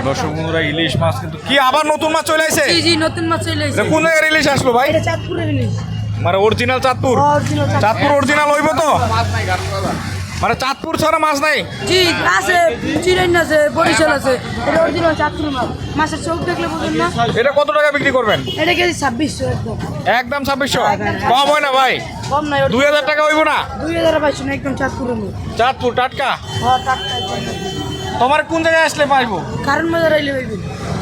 দর্শক বন্ধুরা ইলিশ মাছ কিন্তু কি আবার নতুন মাছ চলে আসে? জি জি নতুন মাছ চলে এটা এসেছে। কোন জায়গার ইলিশ আসলো ভাই? এটা চাঁদপুরের ইলিশ। মানে original Chandpur? Original Chandpur. Chandpur original হইব তো? মানে চাঁদপুর ছাড়া মাছ নাই? জি আছে, চিরাইন আছে, বরিশাল আছে। এটা অরিজিনাল চাঁদপুরের মাছ। মাছের চোখ দেখলে বুঝুন না। এটা কত টাকা বিক্রি করবেন? এটা কেজি 2600 একদম। একদম 2600? কম হয় না ভাই? কম নাই। 2000 টাকা হইব না? 2022 না একদম চাঁদপুরের মাছ। চাঁদপুর টাটকা? হ্যাঁ টাটকা একদম। তোমার কোন জায়গায় আসলে পাইবো? কারণ মজা রাইলে হইবে।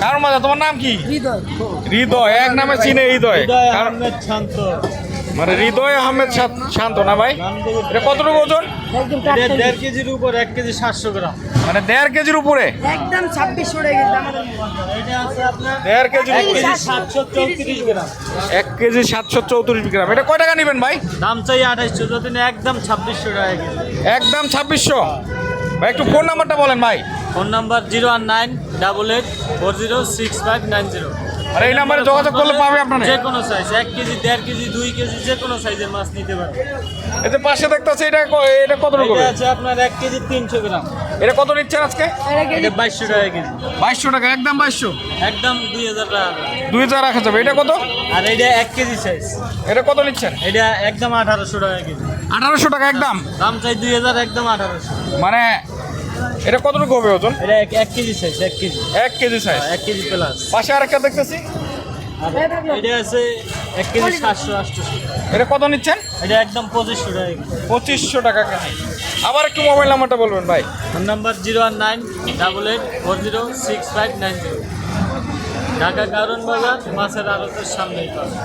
কারণ মজা, তোমার নাম কি? হৃদয়। হৃদয়, এক নামে চিনে হৃদয়। শান্ত মানে হৃদয় আহমেদ শান্ত না ভাই? এটা কতটুকু ওজন? একদম টাটকা। 1.5 কেজির উপর 1 কেজি 700 গ্রাম। মানে 1.5 কেজির উপরে? একদম 2600 টাকা কেজি আমাদের। এটা আছে আপনার 1.5 কেজির 1 উপরে? কেজি 734 গ্রাম। 1 কেজি 734 গ্রাম। এটা কয় টাকা নেবেন ভাই? দাম চাই 2800, যদি না একদম 2600 টাকা কেজি। একদম 2600? ভাই একটু ফোন নাম্বারটা বলেন ভাই। Phone number 01988406590। আর এই নাম্বারে যোগাযোগ করলে পাবে আপনারা? যে কোনো সাইজ, 1 কেজি 1.5 কেজি 2 কেজি যে কোনো সাইজের মাছ নিতে পারবে। এই যে পাশে দেখতেছে এটা এটা কত রকম? এটা আছে আপনার 1 কেজি 300 গ্রাম। এটা কত নিচ্ছেন আজকে? এটা কেজি এটা 2200 টাকা কেজি। 2200 টাকা, একদম 2200? একদম 2000 টাকা। 2000 রাখা যাবে। এটা কত? আর এটা 1 কেজি সাইজ, এটা কত নিচ্ছেন? এটা একদম 1800 টাকা কেজি। 1800 টাকা একদম? দাম চাই 2000, একদম 1800। মানে এটা কতটুকু হবে ওজন? এটা 1 KG size, 1 KG, 1 KG size. 1 KG plus. পাশে আরেকটা দেখতেছি, আর এটা আছে 1 কেজি 700-800। এটা কত নিচ্ছেন? এটা একদম 2500 টাকা কেজি। 2500 টাকা কেজি। আবার একটু মোবাইল নাম্বারটা বলবেন ভাই। Phone number 01988406590। ঢাকা কারণ বাজার, মাছের আড়তের সামনেই পাবেন।